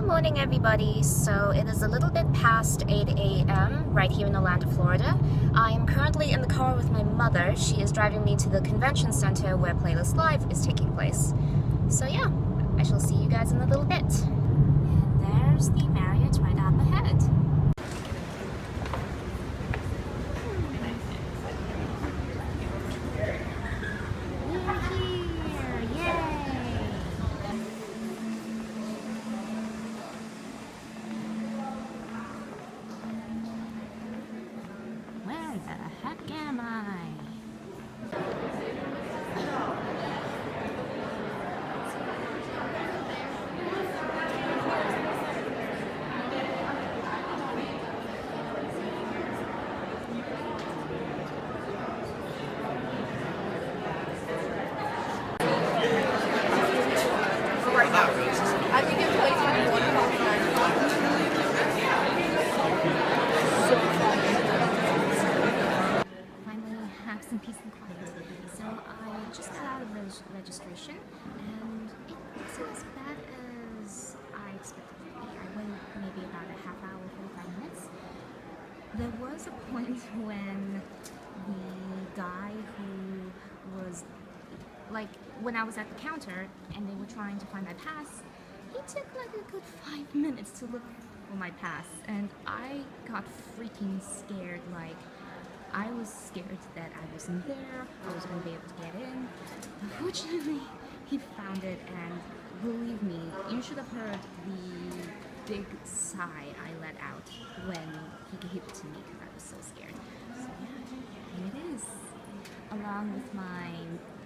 Good morning, everybody. So it is a little bit past 8 a.m. right here in Orlando, Florida. I am currently in the car with my mother. She is driving me to the convention center where Playlist Live is taking place. So yeah, I shall see you guys in a little bit. And there's the Marriott right up ahead. Where the heck am I? I think it's way too much. Finally have some peace and quiet. So I just got out of registration and it's not as bad as I expected it to be. I waited maybe about a half hour, 45 minutes. There was a point when the guy who was when I was at the counter and they were trying to find my pass, he took like a good 5 minutes to look for my pass, and I got freaking scared. Like, I was scared that I wasn't there, I was going to be able to get in. Unfortunately, he found it, and believe me, you should have heard the big sigh I let out when he gave it to me because I was so scared. So yeah, here it is, along with my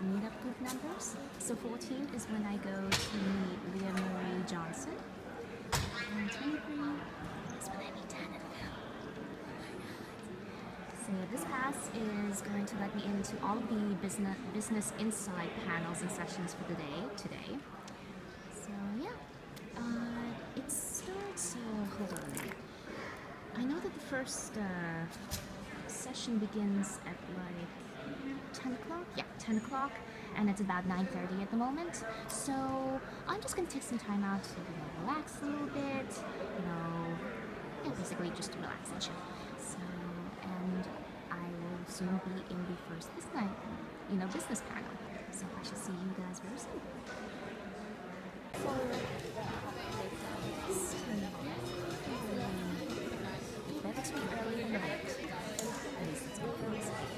meetup group members. So 14 is when I go to meet Leah Marie Johnson, and 23 is when I meet Annabelle. So this pass is going to let me into all of the business insight panels and sessions for the day today. So yeah, it starts. Hold on. I know that the first session begins at like 10 o'clock? Yeah, 10 o'clock, and it's about 9:30 at the moment. So I'm just gonna take some time out to relax a little bit, yeah, basically just to relax and chill. So, and I will soon be in the first business panel. So I shall see you guys very soon. Never too early in the night. At least it's what feels like.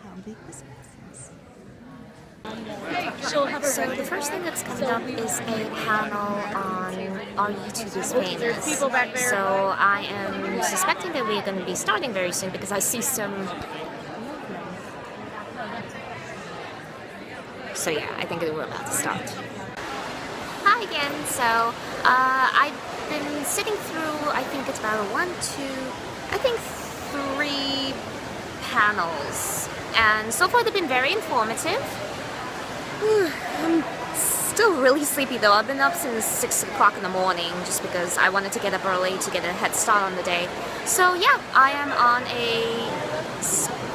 How big this is. So the first thing that's coming up is a panel on Are YouTubers Famous? So I am suspecting that we're going to be starting very soon because I see some... So yeah, I think we're about to start. Hi again. So I've been sitting through, I think it's about 3 panels, and so far they've been very informative. I'm still really sleepy though. I've been up since 6 o'clock in the morning just because I wanted to get up early to get a head start on the day. So yeah, I am on a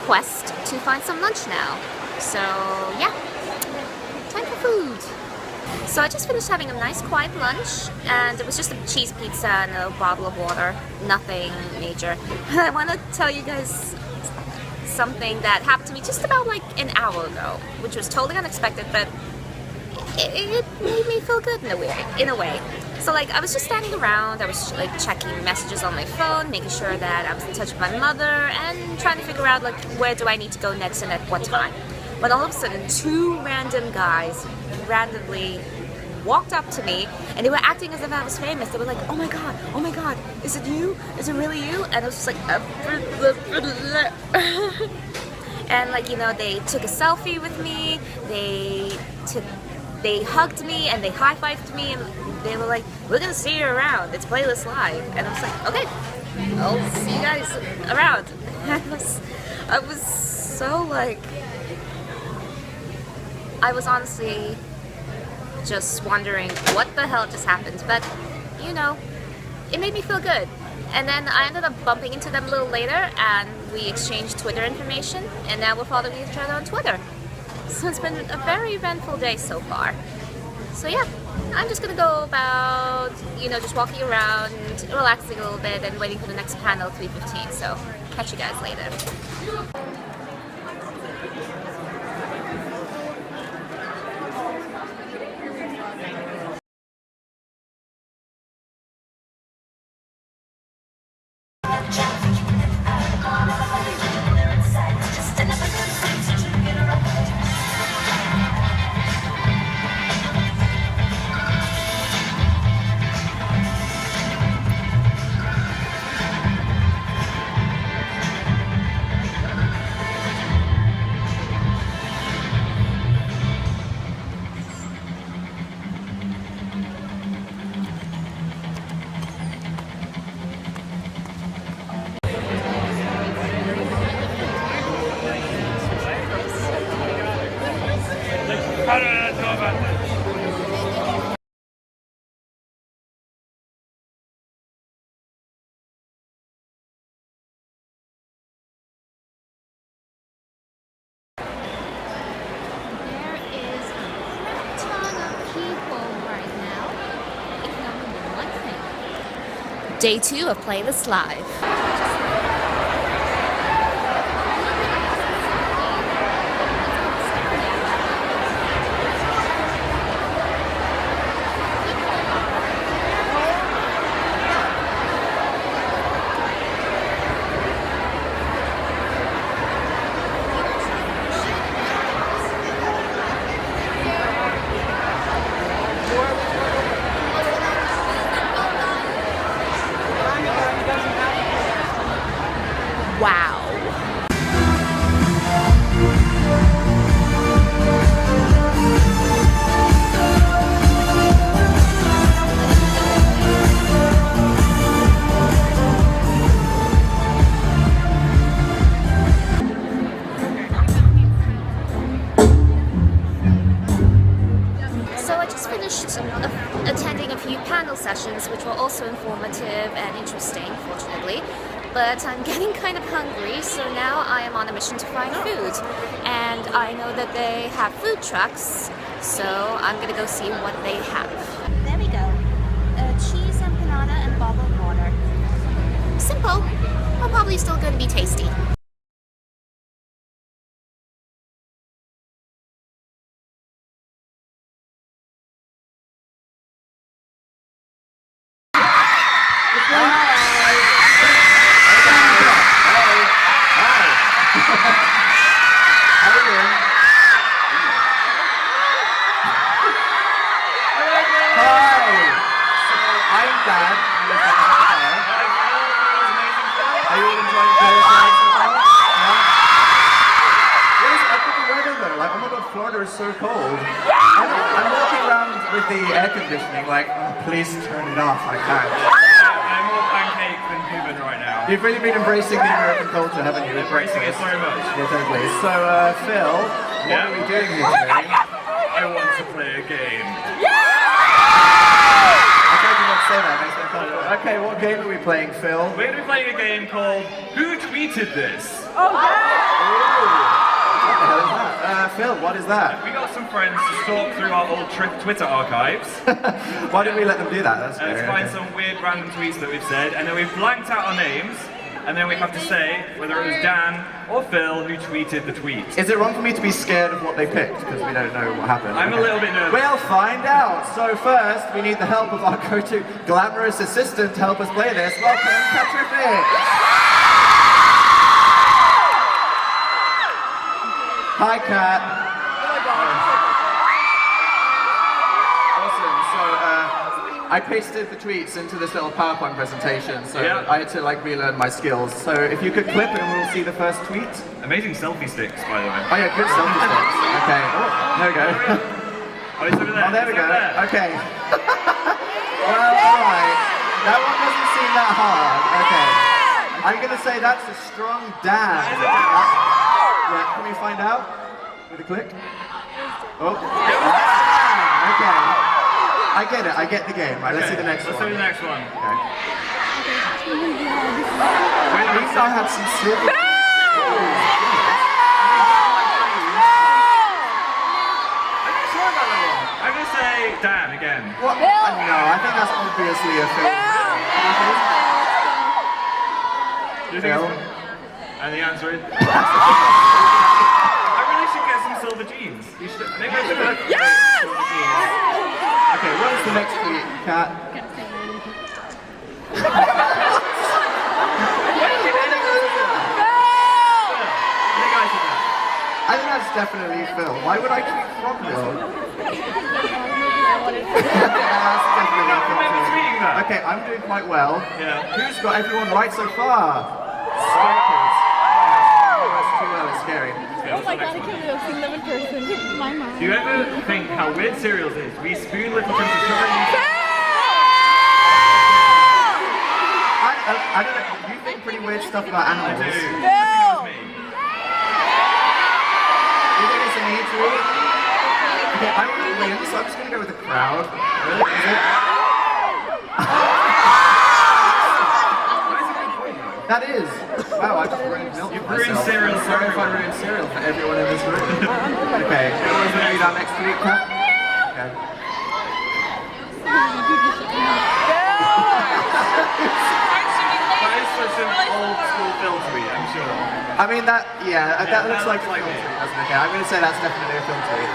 quest to find some lunch now. So yeah, time for food. So I just finished having a nice quiet lunch, and it was just a cheese pizza and a bottle of water, nothing major. I want to tell you guys something that happened to me just about like an hour ago, which was totally unexpected, but it made me feel good in a way. So like, I was just standing around, I was like checking messages on my phone, making sure that I was in touch with my mother, and trying to figure out like where do I need to go next and at what time. But all of a sudden, 2 random guys randomly walked up to me, and they were acting as if I was famous. They were like, oh my god, is it you? Is it really you? And I was just like, and like, they took a selfie with me, they hugged me, and they high-fived me, and they were like, we're gonna see you around, it's Playlist Live. And I was like, okay, I'll see you guys around. I was so like, I was honestly just wondering what the hell just happened, but it made me feel good. And then I ended up bumping into them a little later, and we exchanged Twitter information, and now we're following each other on Twitter. So it's been a very eventful day so far. So yeah, I'm just gonna go about, just walking around, relaxing a little bit, and waiting for the next panel at 3:15. So catch you guys later. Day 2 of Playlist Live. Wow. So I just finished attending a few panel sessions, which were also informative and interesting, fortunately. But I'm getting kind of hungry, so now I am on a mission to find food. And I know that they have food trucks, so I'm gonna go see what they have. There we go. Cheese empanada and bottled water. Simple, but probably still gonna be tasty. Florida is so cold. I'm walking around with the air conditioning like, oh, please turn it off, I can't. I'm more pancake than human right now. You've really been embracing the American culture, haven't you? Embracing it so much. Yeah, totally. So, Phil, what are we doing here today? I want to play a game. I tried to not say that, makes me feel good. Okay, what game are we playing, Phil? We're going to be playing a game called Who Tweeted This? What the hell is that? Phil, what is that? We got some friends to stalk through our old Twitter archives. Why didn't we let them do that? That's And to find some weird random tweets that we've said, and then we've blanked out our names, and then we have to say whether it was Dan or Phil who tweeted the tweet. Is it wrong for me to be scared of what they picked? Because we don't know what happened. I'm a little bit nervous. We'll find out. So first, we need the help of our go-to glamorous assistant to help us play this. Welcome, Petrific! Hi, Kat. Awesome. So, I pasted the tweets into this little PowerPoint presentation, so Yeah. I had to relearn my skills. So if you could clip and we'll see the first tweet. Amazing selfie sticks, by the way. Oh yeah, good selfie sticks. Okay. There we go. Oh, it's over there. Oh, there we It's go. over there. Okay. Well, alright. That one doesn't seem that hard. Okay. I'm gonna say that's a strong Dan. Yeah, can we find out? With a click? Oh. Okay. I get it, I get the game. Right, let's see the next Let's one. do the next one. Okay. At least I have some silver. sure about that one? I'm gonna say Dan again. What? No, I think that's obviously a Phil. Do you think Phil? And the answer is. I really should get some silver jeans. You should. Maybe I should get silver jeans. Okay, what is the next tweet, Kat? I think that's definitely Phil. Why would I tweet from Phil? That's definitely Phil. Maybe tweeting that. Okay, I'm doing quite well. Yeah. Who's got everyone right so far? Stalkers. Oh, that's too well, it's scary. Oh my god, I can't believe I've seen them in person. My mom. Do you ever think how weird cereals is? We spoon little chunks of sugar in I don't know, you think pretty weird stuff about I animals. do. I think No. that was me. You think it's a me too? Okay, I'm gonna win, so I'm just gonna go with the crowd. Really? Is it? That is. Wow, I just ruined milk. You've for ruined myself. cereal for Sorry if I everyone. ruined cereal for everyone in this room. Okay, who was going to read our next tweet, Kat? Okay. That is such an old school film tweet, I'm sure. I mean, that looks like a like film me. tweet, doesn't it? Okay, I'm going to say that's definitely a film tweet.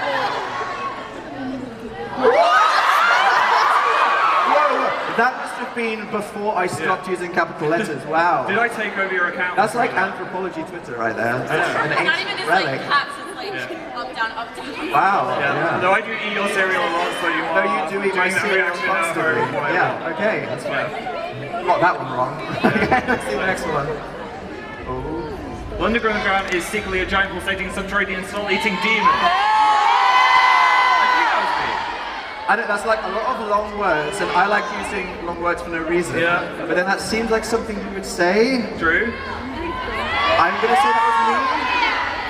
Whoa, that must have been before I stopped using capital letters. Wow. Did I take over your account? That's like anthropology Twitter right there. That's an Not even ancient just relic. like cats, it's like up, down, up, down. Wow. Yeah. Though I do eat your cereal a lot, so you No, are you do eat my doing that cereal reaction now constantly. very quite well. Yeah, okay, that's fine. Yeah. Got that one wrong. Okay, let's see the next one. Oh. London Underground is secretly a giant pulsating subterranean soul-eating demon. I think that was me. I don't, that's like a lot of long words, and I like using long words for no reason. Yeah. But then that seems like something you would say. Drew? I'm gonna say that was me.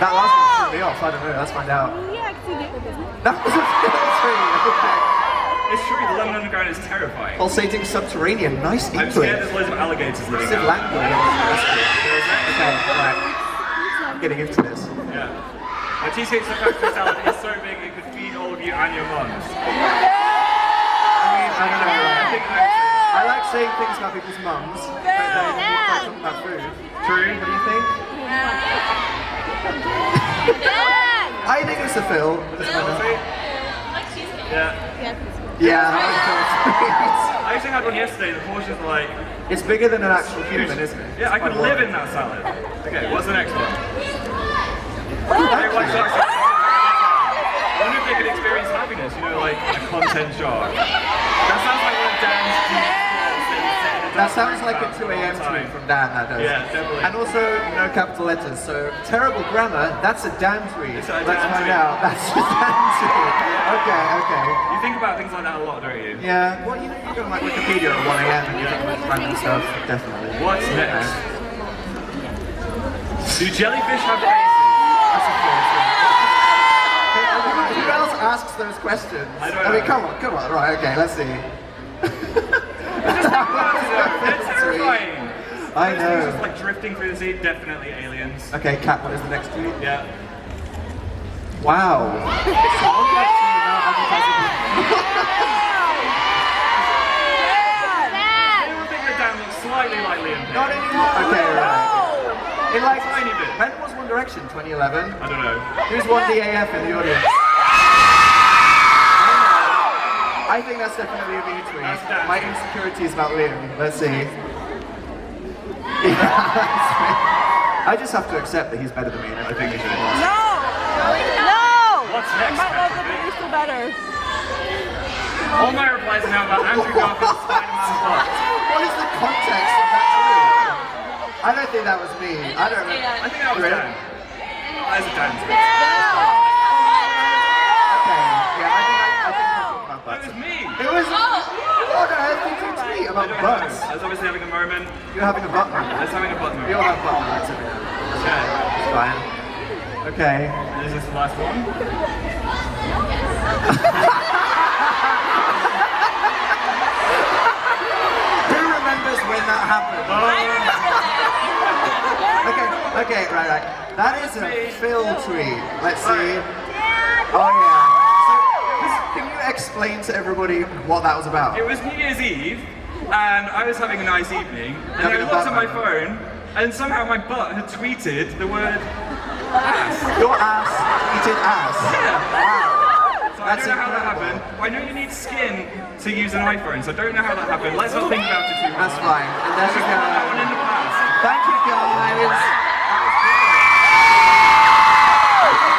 That last one threw me off, I don't know, let's find out. That was a filtering, okay. It's true, the London Underground is terrifying. Pulsating subterranean, nice I'm scared English. there's loads of alligators living Massive out. language. Okay, right. I'm getting into this. Yeah. My cheesecake pasta salad is so big it could feed all of you and your mums. I mean, I don't know. I think that's I like saying things about people's mums, but then you start talking about food. true. What do you think? I think it's a Phil. Yeah. Yeah, that was I actually had one yesterday, the portions were like... It's bigger than an actual human, isn't it? Yeah, I could live in that salad. Okay, what's the next one? Everyone sharks. I wonder if they could experience happiness, you know, like a content shark. That sounds like one of Dan's deep thoughts that he said. That sounds like a 2 a.m. tweet from Dan, that does. Yeah, definitely. And also, no capital letters, so terrible grammar, that's a Dan tweet. It's a Let's Dan find tweet. out. That's a Dan tweet. Okay, okay. You think about things like that a lot, don't you? Yeah, well, you know, you go on like Wikipedia at 1 a.m. and you think about random stuff, definitely. What's next? Do jellyfish have faces? That's a fair thing. Okay, who else asks those questions? I don't mean, know. come on, right, okay, let's see. They're terrifying. I Those things know. just like drifting through the sea, definitely aliens. Okay, Kat, what is the next tweet? Yeah. Wow. Anyone think that Dan looks slightly like Liam Payne? Not anymore. Okay, right. In like Tiny bit. when was One Direction? 2011. I don't know. Who's won the AF in the audience? I think that's definitely a me tweet. That's Dan. My insecurities about Liam. Let's see. Yeah, I just have to accept that he's better than me. I think you should. What's next, Patrick? You're still better. All my replies are now about Andrew Garfield's Spider-Man plot. What is the context of that tweet? I don't think that was me. I don't know. I think that was Really? Dan. That is a Dan tweet. Okay. Yeah, I think I'm talking about That butts. was me. It was. What on earth did you tweet I about don't know. butts? I was obviously having a moment. You're having a butt moment. I was having a butt We moment. all have butt moments every now and then. Okay. It's fine. Okay. And is this the last one? Who remembers when that happened? Okay, right. That is a Phil tweet. Let's see. Oh yeah. So explain to everybody what that was about? It was New Year's Eve, and I was having a nice evening, and I looked at my phone, and somehow my butt had tweeted the word ass. Your ass tweeted ass. Yeah. Wow. So I don't know how that happened. I know you need skin to use an iPhone, so I don't know how that happened. Let's not think about it too hard. That's fine. And there Let's we just go. put that one in the past. Thank you, guys.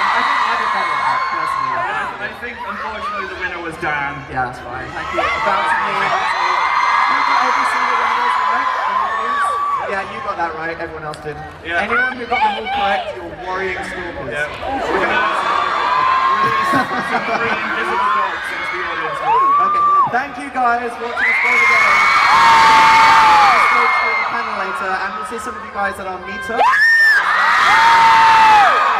I think I did better at that, personally. I think, unfortunately, the winner was Dan. Yeah, that's fine. Thank you. Bouncing me. You got every single one of those right in the audience? Yeah, you got that right. Everyone else didn't. Yeah. Anyone who got them all correct, you're worrying stalkers. Yeah. We're gonna release some three invisible dogs into the audience. Okay. Thank you guys for watching us play the game. Let's go to the panel later, and we'll see some of you guys at our meetup. Have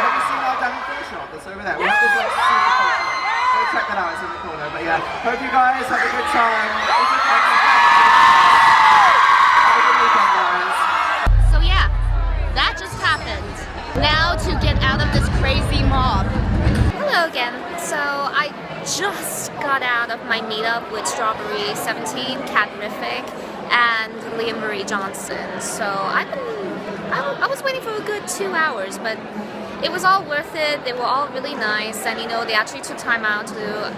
you seen our Danny Phil shop that's over there? We have this like super cool shop. Go check that out, it's in the corner. But yeah, hope you guys have a good time. Have a good weekend, guys. So yeah, that just happened. Now to get out of this crazy mob. Hello again. So I just got out of my meetup with Strawberry 17, Catrific, and Liam Marie Johnson. So I was waiting for a good 2 hours, but it was all worth it. They were all really nice, and they actually took time out to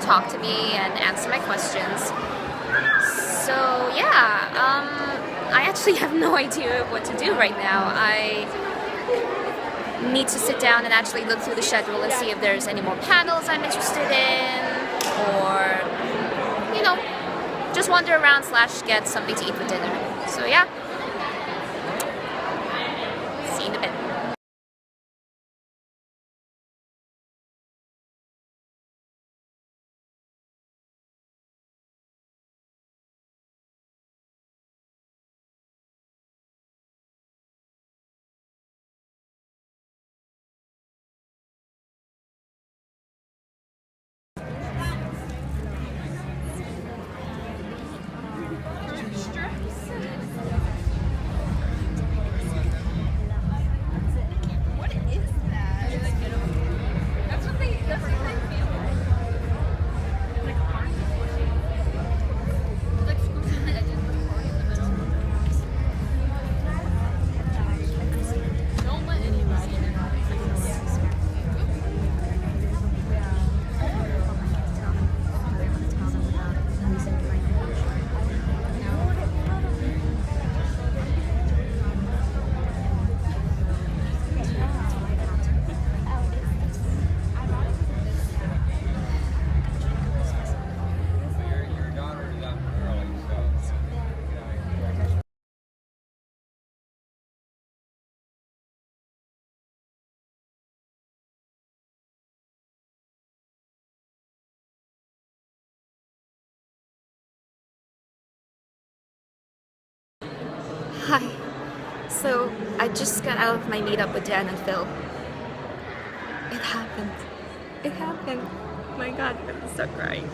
talk to me and answer my questions. So yeah, I actually have no idea what to do right now. I need to sit down and actually look through the schedule and see if there's any more panels I'm interested in, or just wander around / get something to eat for dinner. So yeah, see you in a bit. Hi. So I just got out of my meetup with Dan and Phil. It happened. It happened. Oh my God, I'm gonna start crying.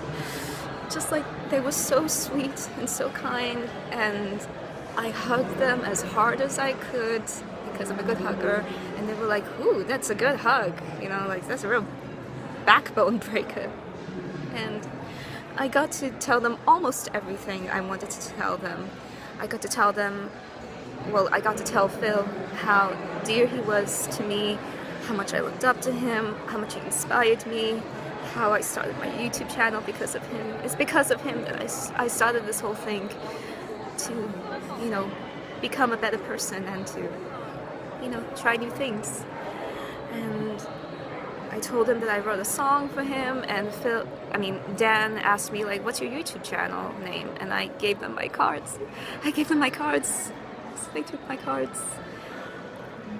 Just like, they were so sweet and so kind, and I hugged them as hard as I could because I'm a good hugger, and they were like, ooh, that's a good hug. Like, that's a real backbone breaker. And I got to tell them almost everything I wanted to tell them. I got to tell Phil how dear he was to me, how much I looked up to him, how much he inspired me, how I started my YouTube channel because of him. It's because of him that I started this whole thing to, become a better person and to, try new things. And I told him that I wrote a song for him, and Dan asked me, like, what's your YouTube channel name? And I gave them my cards. So they took my cards.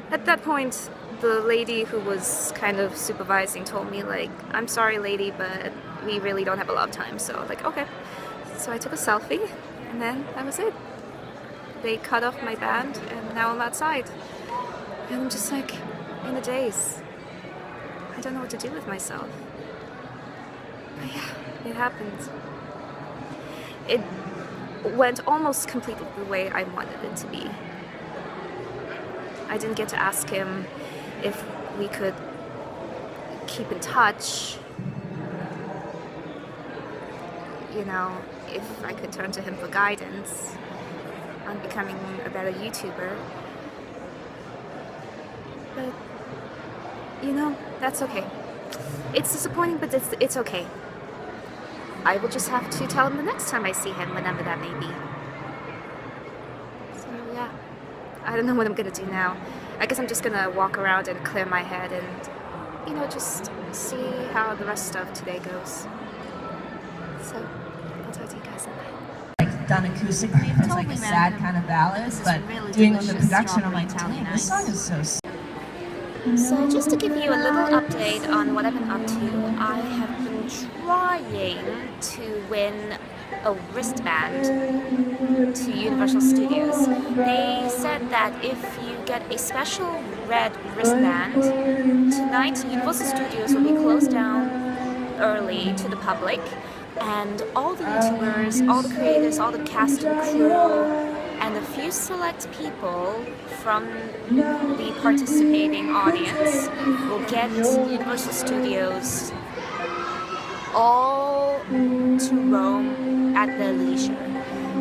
At that point, the lady who was kind of supervising told me, like, I'm sorry, lady, but we really don't have a lot of time. So I was like, okay. So I took a selfie, and then that was it. They cut off my band, and now I'm outside. And I'm just like, in a daze. I don't know what to do with myself. But yeah, it happened. It went almost completely the way I wanted it to be. I didn't get to ask him if we could keep in touch. you know, if I could turn to him for guidance on becoming a better YouTuber. But, you know, that's okay. It's disappointing, but it's okay. I will just have to tell him the next time I see him, whenever that may be. So, yeah. I don't know what I'm gonna do now. I guess I'm just gonna walk around and clear my head and, you know, just see how the rest of today goes. So, I'll talk to you guys in a bit. Like done acoustically, if it's like a sad kind of ballad, but doing with the production, I'm like, damn, this song is so. So just to give you a little update on what I've been up to, I have been trying to win a wristband to Universal Studios. They said that if you get a special red wristband, tonight Universal Studios will be closed down early to the public, and all the YouTubers, all the creators, all the cast and crew, and a few select people from the participating audience will get Universal Studios all to roam at their leisure.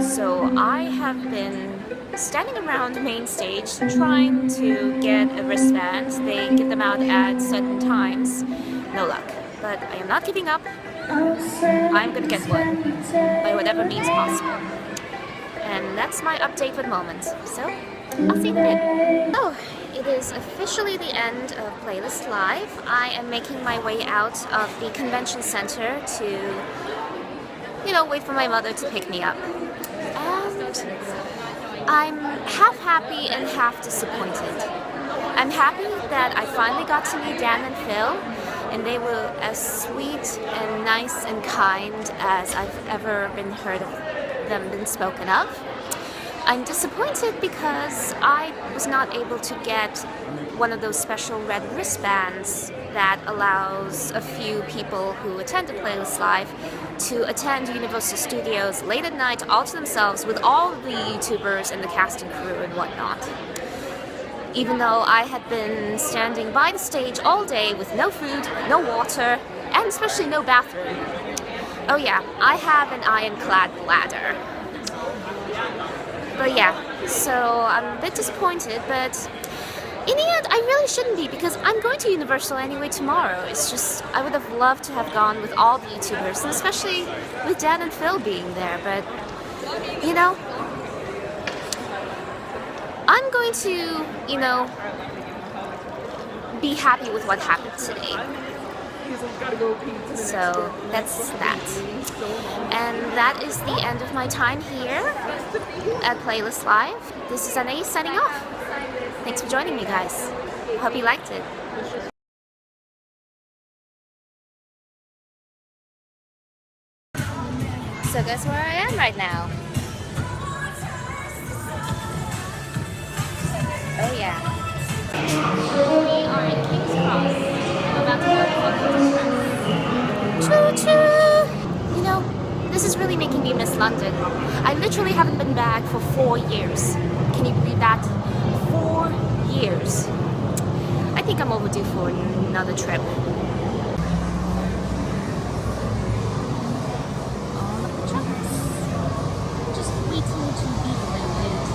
So I have been standing around main stage trying to get a wristband. They give them out at certain times. No luck. But I am not giving up. I'm gonna get one by whatever means possible. And that's my update for the moment. So, I'll see you in a bit. Oh, it is officially the end of Playlist Live. I am making my way out of the convention center to, you know, wait for my mother to pick me up. And I'm half happy and half disappointed. I'm happy that I finally got to meet Dan and Phil, and they were as sweet and nice and kind as I've ever heard of them been spoken of. I'm disappointed because I was not able to get one of those special red wristbands that allows a few people who attend the Playlist Live to attend Universal Studios late at night all to themselves with all the YouTubers and the cast and crew and whatnot. Even though I had been standing by the stage all day with no food, no water, and especially no bathroom. Oh yeah, I have an ironclad bladder. But yeah, so I'm a bit disappointed, but in the end, I really shouldn't be because I'm going to Universal anyway tomorrow. It's just, I would have loved to have gone with all the YouTubers, and especially with Dan and Phil being there, but, you know, I'm going to, you know, be happy with what happened today. So that's that. And that is the end of my time here at Playlist Live. This is Anaïs signing off. Thanks for joining me, guys. Hope you liked it. So guess where I am right now? Oh yeah. We are in King's Cross. I'm about to go to London. Choo choo! You know, this is really making me miss London. I literally haven't been back for 4 years. Can you believe that? 4 years. I think I'm overdue for another trip. All of the trucks. Just waiting to be delivered.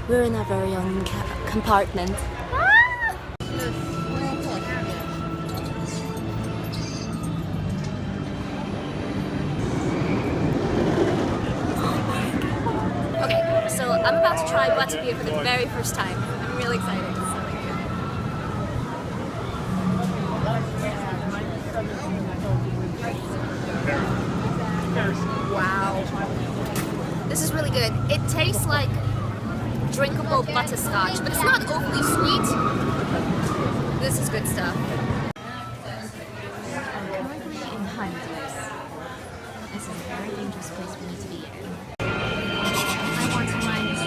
We're in our very own compartment. Okay, so I'm about to try butterbeer for the very first time. I'm really excited. Wow. This is really good. It tastes like drinkable butterscotch, but it's not overly sweet. This is good stuff. I'm currently in Honduras. This is a very dangerous place for me to be in. I want to mind this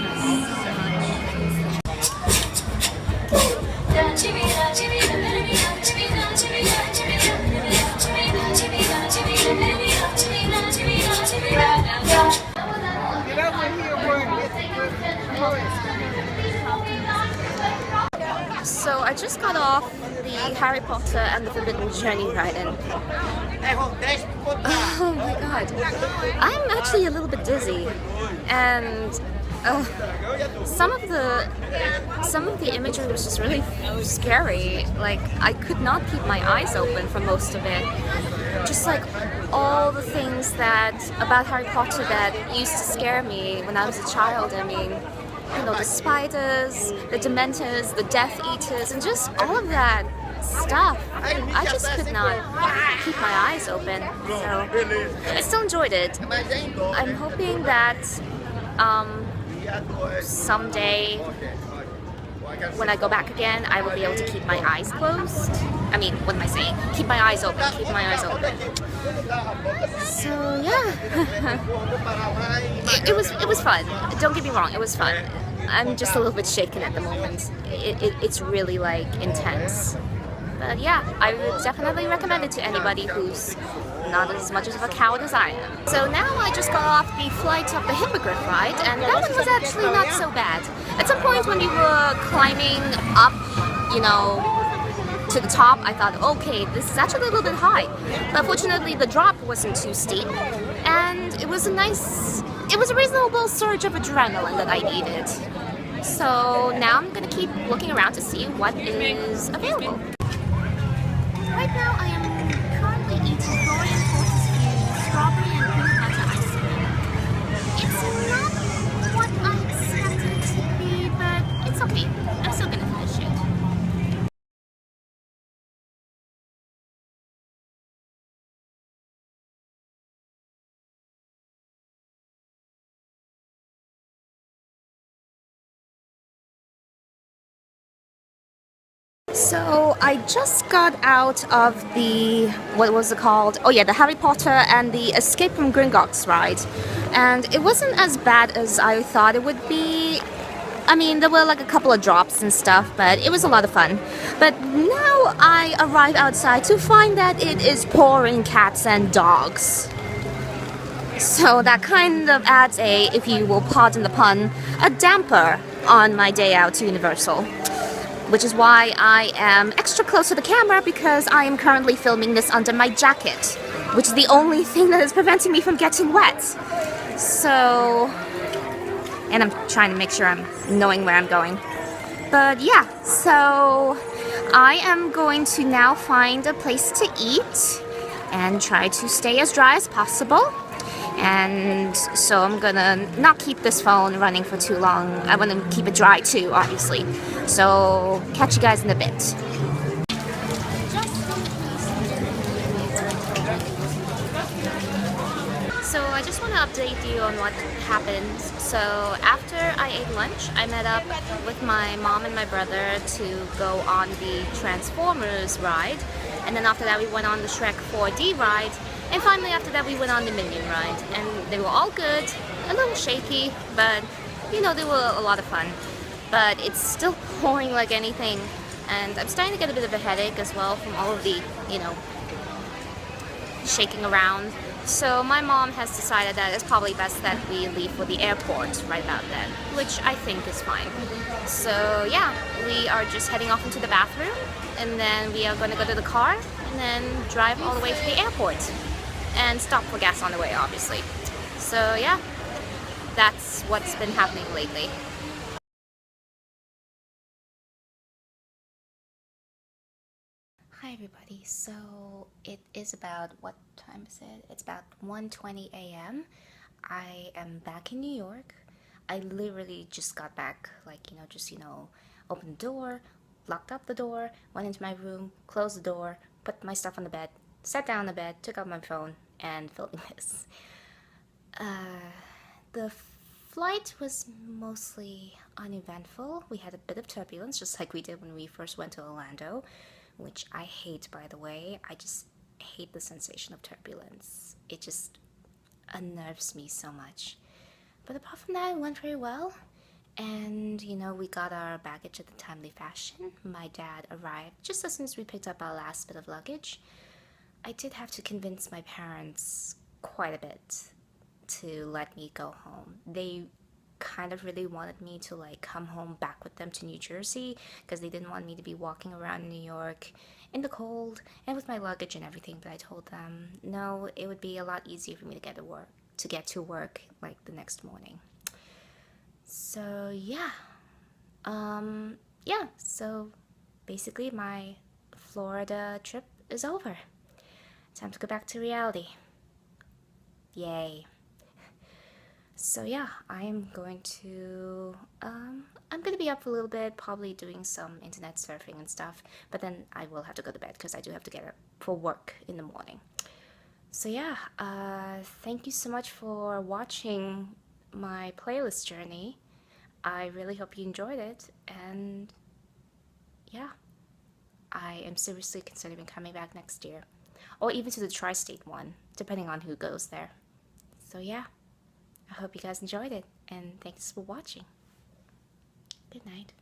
So I just got off the Harry Potter and the Forbidden Journey ride, and oh my god, I'm actually a little bit dizzy, and some of the imagery was just really scary. Like, I could not keep my eyes open for most of it. Just like all the things about Harry Potter that used to scare me when I was a child. I mean, you know, the spiders, the Dementors, the Death Eaters, and just all of that stuff. I just could not keep my eyes open. So I still enjoyed it. I'm hoping that someday when I go back again, I will be able to keep my eyes closed. I mean, what am I saying? Keep my eyes open. Keep my eyes open. So yeah, it was fun. Don't get me wrong, it was fun. I'm just a little bit shaken at the moment. It's really like intense. But yeah, I would definitely recommend it to anybody who's not as much of a coward as I am. So now I just got off the Flight of the Hippogriff ride, and that one was actually not so bad. At some point when we were climbing up, you know, to the top, I thought, okay, this is actually a little bit high. But fortunately, the drop wasn't too steep, and it was a reasonable surge of adrenaline that I needed. So now I'm gonna keep looking around to see what is available. Right now, I am currently eating Florian Fortescue strawberry and peanut butter ice cream. It's not what I expected it to be, but it's okay. I'm still gonna finish it. So I just got out of the, what was it called? Oh yeah, the Harry Potter and the Escape from Gringotts ride. And it wasn't as bad as I thought it would be. I mean, there were like a couple of drops and stuff, but it was a lot of fun. But now I arrive outside to find that it is pouring cats and dogs. So that kind of adds a, if you will pardon the pun, a damper on my day out to Universal. Which is why I am extra close to the camera, because I am currently filming this under my jacket, which is the only thing that is preventing me from getting wet. So, and I'm trying to make sure I'm knowing where I'm going. But yeah, so I am going to now find a place to eat and try to stay as dry as possible. And so I'm gonna not keep this phone running for too long. I want to keep it dry too, obviously. So catch you guys in a bit. So I just want to update you on what happened. So after I ate lunch, I met up with my mom and my brother to go on the Transformers ride. And then after that we went on the Shrek 4D ride. And finally after that we went on the Minion ride. And they were all good, a little shaky, but you know, they were a lot of fun. But it's still pouring like anything. And I'm starting to get a bit of a headache as well from all of the, you know, shaking around. So my mom has decided that it's probably best that we leave for the airport right about then, which I think is fine. So yeah, we are just heading off into the bathroom, and then we are going to go to the car and then drive all the way to the airport and stop for gas on the way, obviously. So yeah, that's what's been happening lately. Hi everybody, so it is about, what time is it? It's about 1:20 a.m. I am back in New York. I literally just got back, like, opened the door, locked up the door, went into my room, closed the door, put my stuff on the bed, sat down on the bed, took out my phone, and filmed this. The flight was mostly uneventful. We had a bit of turbulence, just like we did when we first went to Orlando, which I hate, by the way. I just hate the sensation of turbulence. It just unnerves me so much. But apart from that, it went very well. And, you know, we got our baggage at a timely fashion. My dad arrived just as soon as we picked up our last bit of luggage. I did have to convince my parents quite a bit to let me go home. They kind of really wanted me to like come home back with them to New Jersey because they didn't want me to be walking around New York in the cold and with my luggage and everything. But I told them no, it would be a lot easier for me to get to work like the next morning. So yeah, so basically my Florida trip is over. Time to go back to reality. Yay. So yeah, I'm going to be up for a little bit, probably doing some internet surfing and stuff, but then I will have to go to bed because I do have to get up for work in the morning. So yeah, thank you so much for watching my playlist journey. I really hope you enjoyed it, and yeah, I am seriously considering coming back next year, or even to the tri-state one, depending on who goes there. So yeah, I hope you guys enjoyed it, and thanks for watching. Good night.